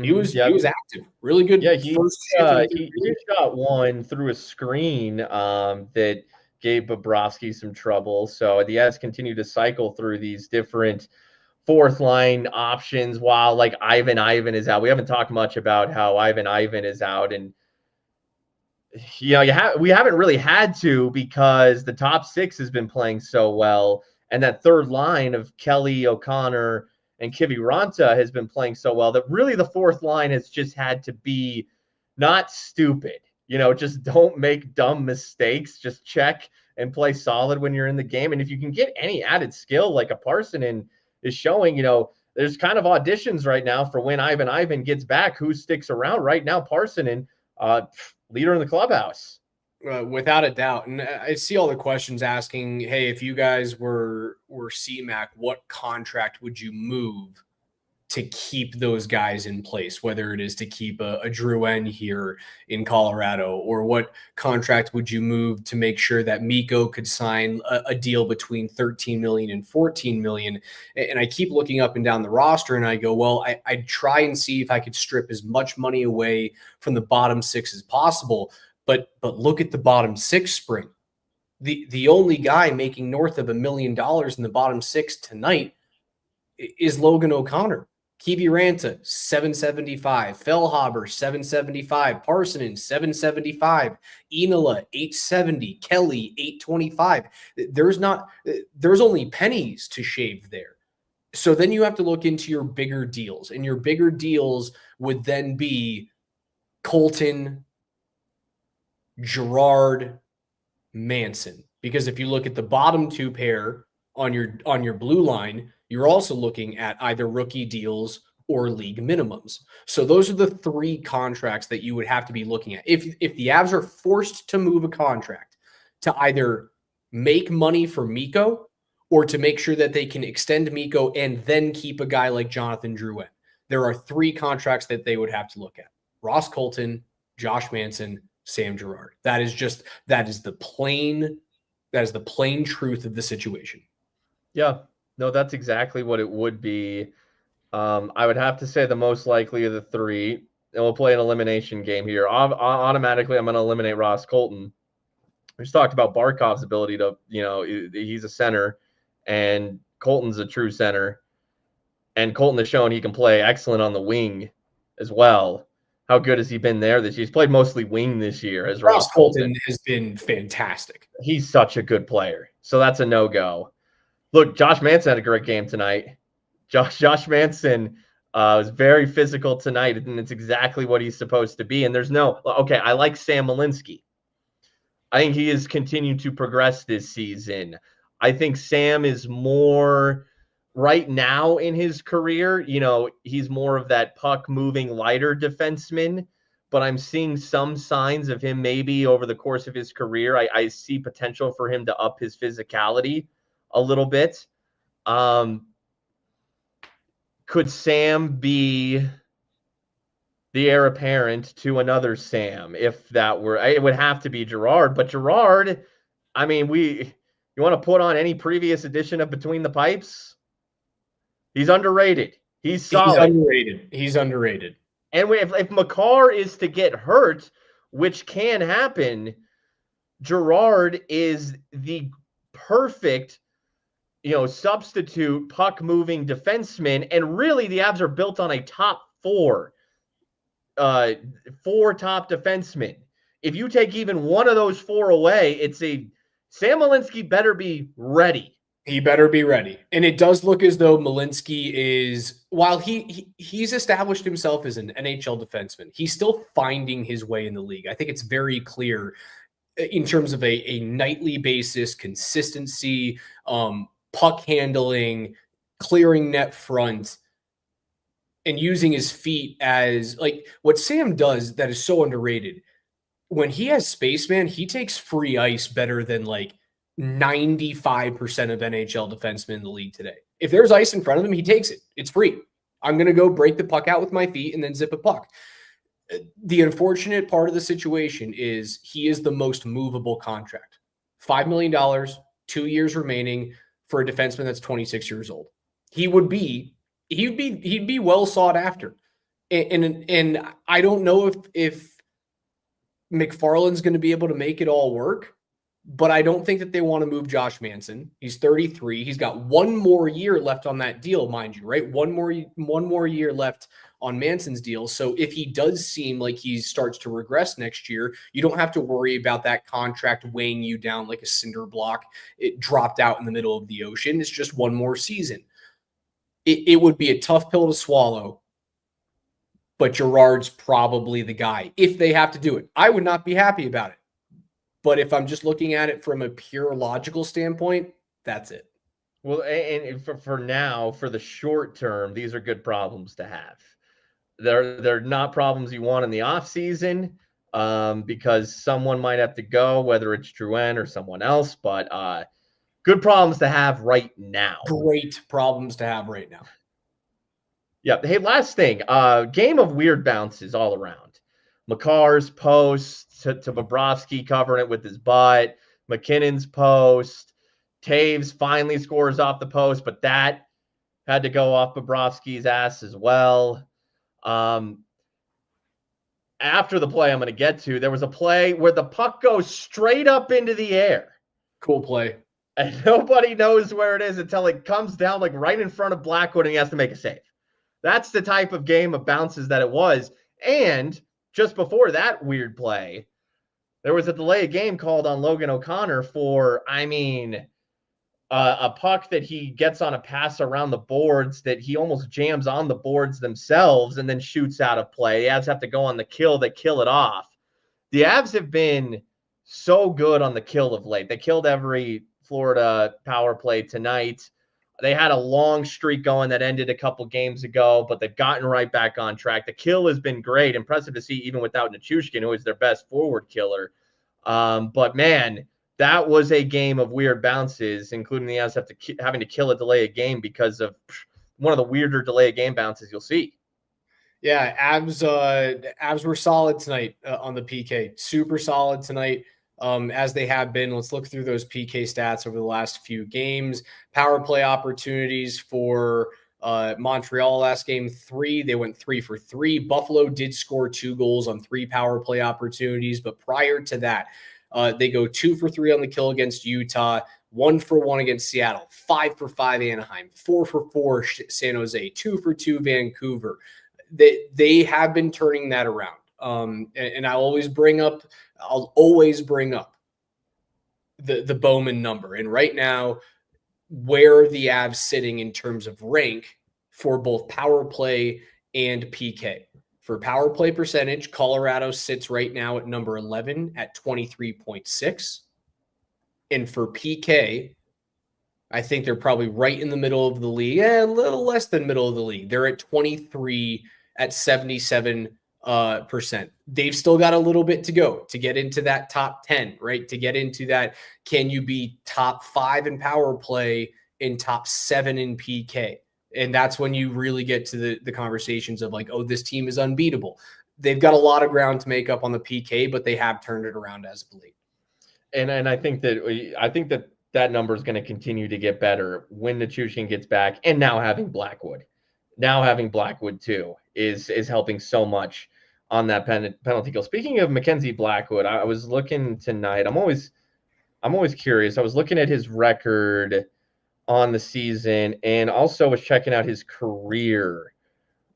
He was active, really good. Yeah, first he shot one through a screen that gave Bobrovsky some trouble. So the Avs continue to cycle through these different fourth line options while like Ivan is out. We haven't talked much about how Ivan is out, and we haven't really had to because the top six has been playing so well, and that third line of Kelly, O'Connor, and Kiviranta has been playing so well that really the fourth line has just had to be not stupid. Just don't make dumb mistakes. Just check and play solid when you're in the game. And if you can get any added skill like a Parsonen is showing, there's kind of auditions right now for when Ivan gets back, who sticks around right now. Parsonen, leader in the clubhouse. Without a doubt. And I see all the questions asking, hey, if you guys were CMAC, what contract would you move to keep those guys in place, whether it is to keep a Drouin here in Colorado, or what contract would you move to make sure that Mikko could sign a deal between 13 million and 14 million? And I keep looking up and down the roster and I go, well, I'd try and see if I could strip as much money away from the bottom six as possible. But look at the bottom six spring. The only guy making north of $1 million in the bottom six tonight is Logan O'Connor. Kiviranta, 775. Fellhaber, 775. Parsonen, 775. Enola, 870. Kelly, 825. There's only pennies to shave there. So then you have to look into your bigger deals, and your bigger deals would then be Colton, Gerard, Manson. Because if you look at the bottom two pair on your blue line, you're also looking at either rookie deals or league minimums. So those are the three contracts that you would have to be looking at. If the Avs are forced to move a contract to either make money for Mikko or to make sure that they can extend Mikko and then keep a guy like Jonathan Drouin, there are three contracts that they would have to look at: Ross Colton, Josh Manson, Sam Girard. That is the plain truth of the situation. Yeah, no, that's exactly what it would be. I would have to say the most likely of the three, and we'll play an elimination game here. Automatically, I'm going to eliminate Ross Colton. We just talked about Barkov's ability to, he's a center, and Colton's a true center. And Colton has shown he can play excellent on the wing as well. How good has he been there this year? He's played mostly wing this year as Ross Colton. Has been fantastic. He's such a good player. So that's a no-go. Look, Josh Manson had a great game tonight. Josh Manson was very physical tonight, and it's exactly what he's supposed to be. And I like Sam Malinsky. I think he has continued to progress this season. I think Sam is more right now in his career. He's more of that puck-moving, lighter defenseman, but I'm seeing some signs of him maybe over the course of his career. I see potential for him to up his physicality a little bit. Could Sam be the heir apparent to another Sam? If that were, it would have to be Girard. But Girard, you want to put on any previous edition of Between the Pipes? He's underrated. He's solid. He's underrated. And if Makar is to get hurt, which can happen, Girard is the perfect, substitute puck moving defenseman. And really, the Avs are built on a top four top defensemen. If you take even one of those four away, Sam Malinsky better be ready. He better be ready. And it does look as though Malinsky is, while he's established himself as an NHL defenseman, he's still finding his way in the league. I think it's very clear in terms of a nightly basis, consistency, puck handling, clearing net front, and using his feet as like what Sam does that is so underrated. When he has space, man, he takes free ice better than like 95% of NHL defensemen in the league today. If there's ice in front of him, he takes it. It's free. I'm going to go break the puck out with my feet and then zip a puck. The unfortunate part of the situation is he is the most movable contract. $5 million, 2 years remaining for a defenseman that's 26 years old. He'd be well sought after. And I don't know if McFarland's going to be able to make it all work, but I don't think that they want to move Josh Manson. He's 33. He's got one more year left on that deal, mind you, right? One more year left on Manson's deal. So if he does seem like he starts to regress next year, you don't have to worry about that contract weighing you down like a cinder block. It dropped out in the middle of the ocean. It's just one more season. It would be a tough pill to swallow, but Girard's probably the guy if they have to do it. I would not be happy about it. But if I'm just looking at it from a pure logical standpoint, that's it. Well, and for now, for the short term, these are good problems to have. They're not problems you want in the off season because someone might have to go, whether it's Drouin or someone else. But good problems to have right now. Great problems to have right now. Yeah. Hey, last thing. Game of weird bounces all around. Makar's post to Bobrovsky covering it with his butt. McKinnon's post. Taves finally scores off the post, but that had to go off Bobrovsky's ass as well. After the play I'm going to get to, there was a play where the puck goes straight up into the air. Cool play. And nobody knows where it is until it comes down like right in front of Blackwood and he has to make a save. That's the type of game of bounces that it was. And just before that weird play, there was a delay of game called on Logan O'Connor for, a puck that he gets on a pass around the boards that he almost jams on the boards themselves and then shoots out of play. The Avs have to go on the kill. They kill it off. The Avs have been so good on the kill of late. They killed every Florida power play tonight. They had a long streak going that ended a couple games ago, but they've gotten right back on track. The kill has been great. Impressive to see even without Nichushkin, who is their best forward killer. But man, that was a game of weird bounces, including the Avs having to kill a delay of game because of one of the weirder delay of game bounces you'll see. Yeah, Avs were solid tonight on the PK. Super solid tonight, as they have been. Let's look through those PK stats over the last few games. Power play opportunities for Montreal last game, 3. They went 3 for 3. Buffalo did score 2 goals on 3 power play opportunities, but prior to that, they go 2 for 3 on the kill against Utah, 1 for 1 against Seattle, 5 for 5 Anaheim, 4 for 4 San Jose, 2 for 2 Vancouver. They have been turning that around. And I'll always bring up the Bowman number. And right now, where are the Avs sitting in terms of rank for both power play and PK? For power play percentage, Colorado sits right now at number 11 at 23.6. And for PK, I think they're probably right in the middle of the league, a little less than middle of the league. They're at 23 at 77%. They've still got a little bit to go to get into that top 10, right? To get into that, can you be top 5 in power play and top 7 in PK? And that's when you really get to the conversations of like, oh, this team is unbeatable. They've got a lot of ground to make up on the PK, but they have turned it around as of late. And I think that number is going to continue to get better when Nichushkin gets back, and now having Blackwood too is helping so much on that penalty kill. Speaking of Mackenzie Blackwood, I was looking tonight. I'm always curious. I was looking at his record on the season and also was checking out his career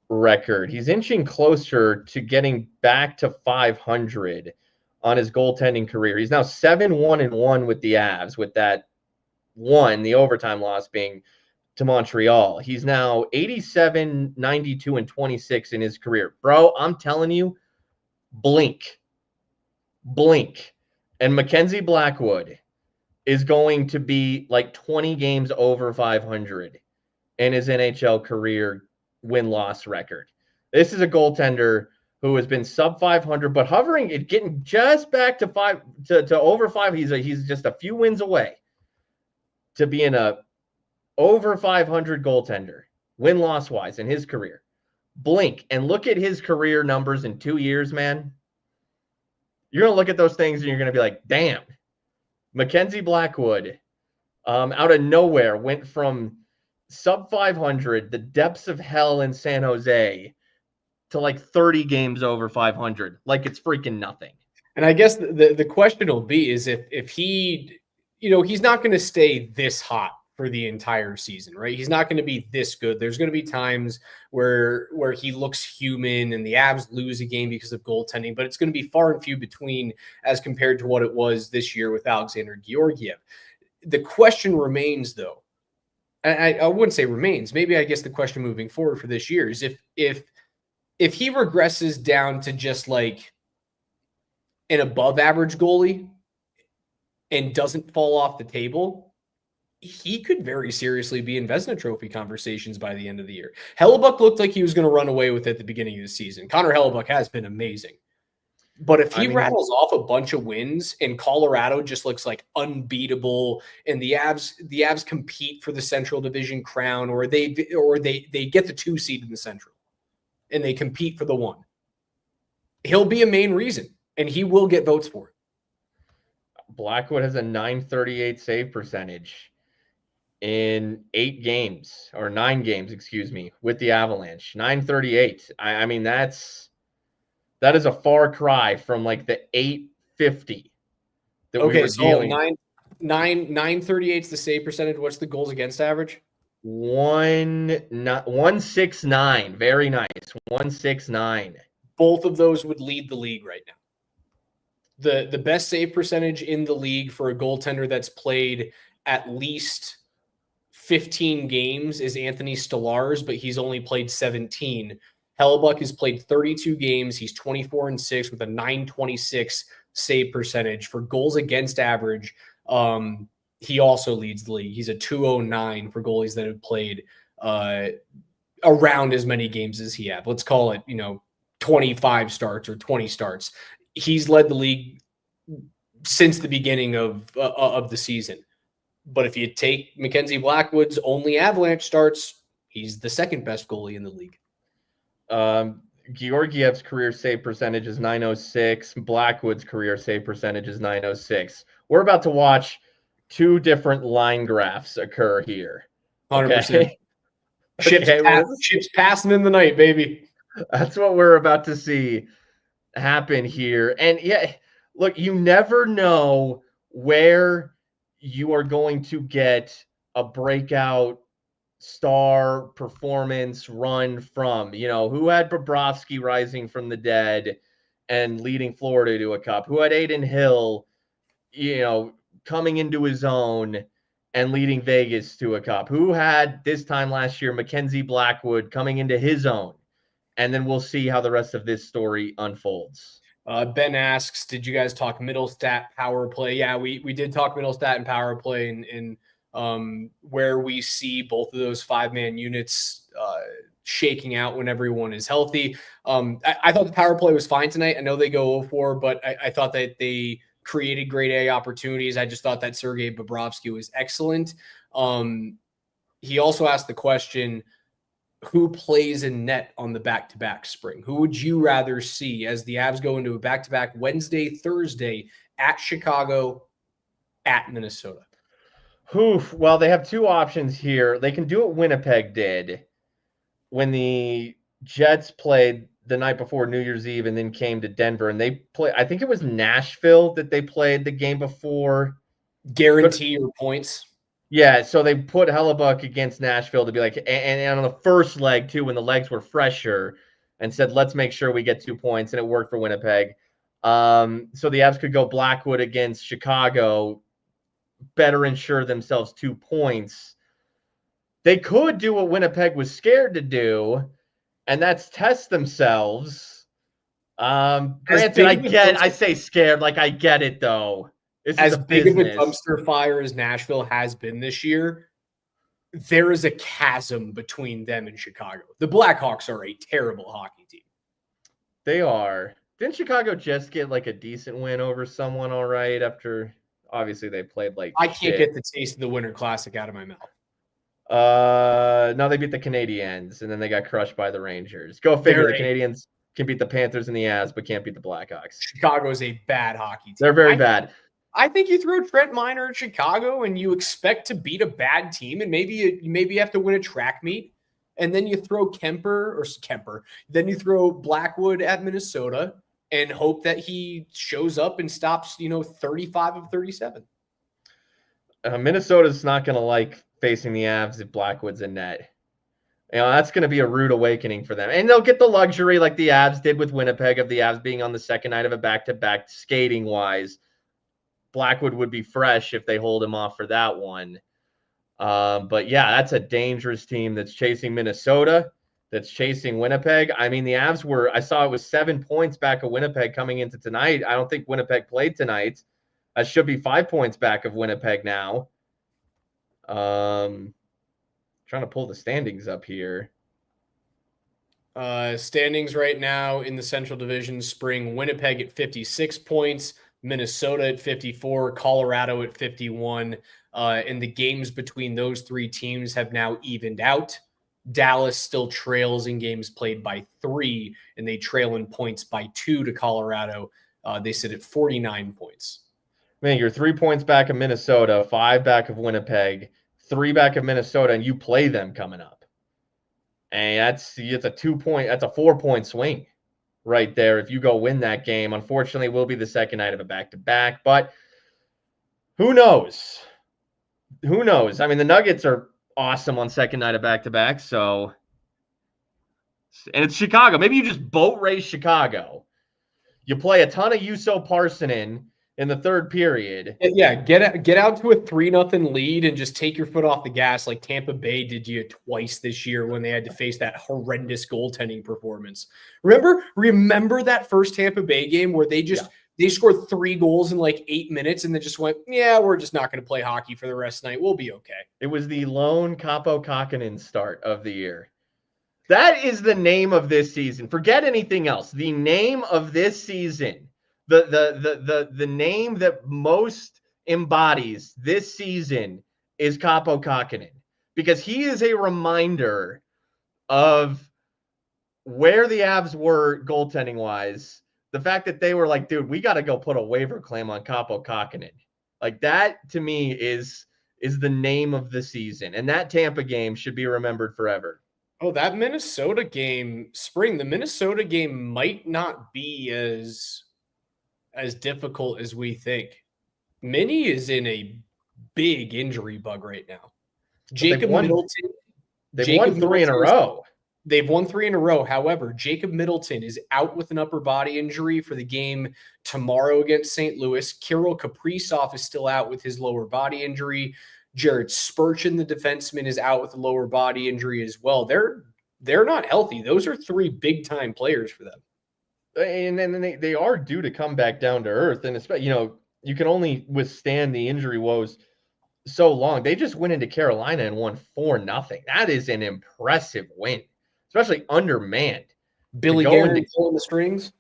record. He's inching closer to getting back to 500 on his goaltending career. He's now 7-1-1 with the Avs, with that one, the overtime loss being to Montreal. He's now 87, 92, and 26 in his career. Bro, I'm telling you, blink. And Mackenzie Blackwood is going to be like 20 games over 500 in his NHL career win-loss record. This is a goaltender who has been sub 500, but hovering, getting just back to over 5. He's just a few wins away to being a over 500 goaltender, win-loss wise in his career. Blink and look at his career numbers in 2 years, man. You're going to look at those things and you're going to be like, damn. Mackenzie Blackwood, out of nowhere, went from sub 500, the depths of hell in San Jose, to like 30 games over 500. Like it's freaking nothing. And I guess the question will be is if he, he's not going to stay this hot for the entire season, right? He's not going to be this good. There's going to be times where he looks human and the Avs lose a game because of goaltending, but it's going to be far and few between as compared to what it was this year with Alexander Georgiev. The question remains, though, I wouldn't say remains. Maybe I guess the question moving forward for this year is if he regresses down to just like an above average goalie and doesn't fall off the table, he could very seriously be in Vezina Trophy conversations by the end of the year. Hellebuck looked like he was going to run away with it at the beginning of the season. Connor Hellebuck has been amazing. But if he rattles off a bunch of wins and Colorado just looks like unbeatable and the Avs compete for the Central Division crown, or they get the 2 seed in the Central and they compete for the 1, he'll be a main reason and he will get votes for it. Blackwood has a .938 save percentage in 9 games, with the Avalanche. .938. I mean, that is a far cry from like the .850 that we were dealing. 938 is the save percentage. What's the goals against average? 169. Very nice. 169. Both of those would lead the league right now. The best save percentage in the league for a goaltender that's played at least 15 games is Anthony Stolarz, but he's only played 17. Hellebuck has played 32 games. He's 24-6 with a .926 save percentage. For goals against average, he also leads the league. He's a .209 for goalies that have played around as many games as he have. Let's call it, 25 starts or 20 starts. He's led the league since the beginning of the season. But if you take Mackenzie Blackwood's only Avalanche starts, he's the second best goalie in the league. Georgiev's career save percentage is .906. Blackwood's career save percentage is .906. We're about to watch 2 different line graphs occur here. 100%. Okay? Ships passing in the night, baby. That's what we're about to see happen here. And yeah, look, you never know where you are going to get a breakout star performance run from. Who had Bobrovsky rising from the dead and leading Florida to a cup? Who had Adin Hill, coming into his own and leading Vegas to a cup? Who had this time last year Mackenzie Blackwood coming into his own? And then we'll see how the rest of this story unfolds. Ben asks, did you guys talk middle stat power play? Yeah, we did talk middle stat and power play and where we see both of those 5-man units shaking out when everyone is healthy. I thought the power play was fine tonight. I know they go 0-4, but I thought that they created grade A opportunities. I just thought that Sergei Bobrovsky was excellent. He also asked the question, who plays in net on the back-to-back spring? Who would you rather see as the Avs go into a back-to-back Wednesday, Thursday at Chicago, at Minnesota? Well, they have 2 options here. They can do what Winnipeg did when the Jets played the night before New Year's Eve and then came to Denver, and they play. I think it was Nashville that they played the game before. Guarantee your points. Yeah, so they put Hellebuck against Nashville to be like, and on the first leg too, when the legs were fresher, and said, let's make sure we get 2 points, and it worked for Winnipeg. So the Avs could go Blackwood against Chicago, better ensure themselves 2 points. They could do what Winnipeg was scared to do, and that's test themselves. Granted, I say scared, like I get it though. This as is a big business. of a dumpster fire as Nashville has been this year, there is a chasm between them and Chicago. The Blackhawks are a terrible hockey team. They are. Didn't Chicago just get like a decent win over someone all right after obviously they played like I can't get the taste of the Winter Classic out of my mouth. No, they beat the Canadiens and then they got crushed by the Rangers. Go figure. The Canadiens can beat the Panthers and the Avs, but can't beat the Blackhawks. Chicago is a bad hockey team. They're very bad. I think you throw Trent Miner at Chicago and you expect to beat a bad team, and maybe you have to win a track meet, and then you throw then you throw Blackwood at Minnesota and hope that he shows up and stops 35 of 37. Minnesota's not going to like facing the Avs if Blackwood's in net. That's going to be a rude awakening for them. And they'll get the luxury like the Avs did with Winnipeg of the Avs being on the second night of a back-to-back skating-wise. Blackwood would be fresh if they hold him off for that one. But yeah, that's a dangerous team that's chasing Minnesota, that's chasing Winnipeg. I mean, the Avs I saw it was 7 points back of Winnipeg coming into tonight. I don't think Winnipeg played tonight. That should be 5 points back of Winnipeg now. Trying to pull the standings up here. Standings right now in the Central Division: Spring, Winnipeg at 56 points, Minnesota at 54, Colorado at 51. And the games between those three teams have now evened out. Dallas still trails in games played by 3, and they trail in points by 2 to Colorado. They sit at 49 points. Man, you're 3 points back of Minnesota, 5 back of Winnipeg, 3 back of Minnesota, and you play them coming up. And that's a 4-point swing right there if you go win that game. Unfortunately, it will be the second night of a back-to-back, but who knows? Who knows? I mean, the Nuggets are awesome on second night of back-to-back, so and it's Chicago. Maybe you just boat race Chicago. You play a ton of Juuso Parssinen in the third period. Yeah, get out to a 3-0 lead and just take your foot off the gas like Tampa Bay did you twice this year when they had to face that horrendous goaltending performance. Remember that first Tampa Bay game where they scored 3 goals in like 8 minutes and then just went, yeah, we're just not going to play hockey for the rest of the night. We'll be okay. It was the lone Kaapo Kähkönen start of the year. That is the name of this season. Forget anything else. The name of this season. The name that most embodies this season is Kaapo Kähkönen, because he is a reminder of where the Avs were goaltending wise. The fact that they were like, dude, we got to go put a waiver claim on Kaapo Kähkönen. Like that to me is the name of the season, and that Tampa game should be remembered forever. Oh, that Minnesota game, Spring, the Minnesota game might not be as difficult as we think. Minnie is in a big injury bug right now. Jacob Middleton. They've won 3 in a row. They've won 3 in a row. However, Jacob Middleton is out with an upper body injury for the game tomorrow against St. Louis. Kirill Kaprizov is still out with his lower body injury. Jared Spurgeon, the defenseman, is out with a lower body injury as well. They're not healthy. Those are 3 big-time players for them. And then they are due to come back down to earth. And, you can only withstand the injury woes so long. They just went into Carolina and won 4-0. That is an impressive win, especially undermanned. Billy Guerin pulling the strings.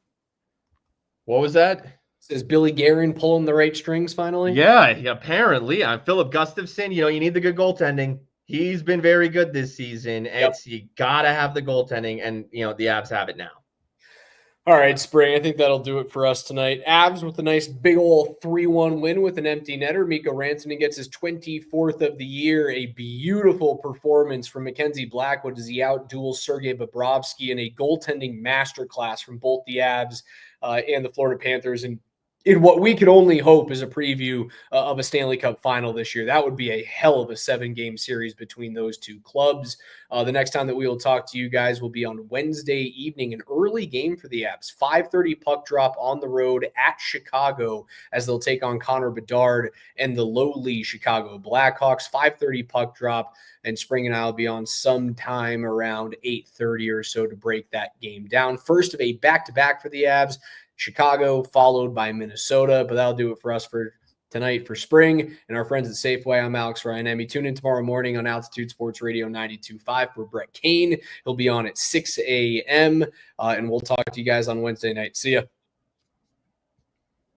What was that? Is Billy Guerin pulling the right strings finally? Yeah, apparently. Philip Gustafson, you need the good goaltending. He's been very good this season. You got to have the goaltending, and, the Avs have it now. All right, Spring. I think that'll do it for us tonight. Avs with a nice big ol' 3-1 win with an empty netter. Mikko Rantanen gets his 24th of the year. A beautiful performance from Mackenzie Blackwood as he outduels Sergei Bobrovsky in a goaltending masterclass from both the Avs and the Florida Panthers. And in what we could only hope is a preview of a Stanley Cup final this year. That would be a hell of a 7-game series between those two clubs. The next time that we will talk to you guys will be on Wednesday evening, an early game for the Avs. 5:30 puck drop on the road at Chicago as they'll take on Connor Bedard and the lowly Chicago Blackhawks. 5:30 puck drop, and Spring and I will be on sometime around 8:30 or so to break that game down. First of a back-to-back for the Avs. Chicago, followed by Minnesota. But that'll do it for us for tonight for Spring and our friends at Safeway. I'm Alex Ryan. Tune in tomorrow morning on Altitude Sports Radio 92.5 for Brett Kane. He'll be on at 6 a.m. And we'll talk to you guys on Wednesday night. See ya.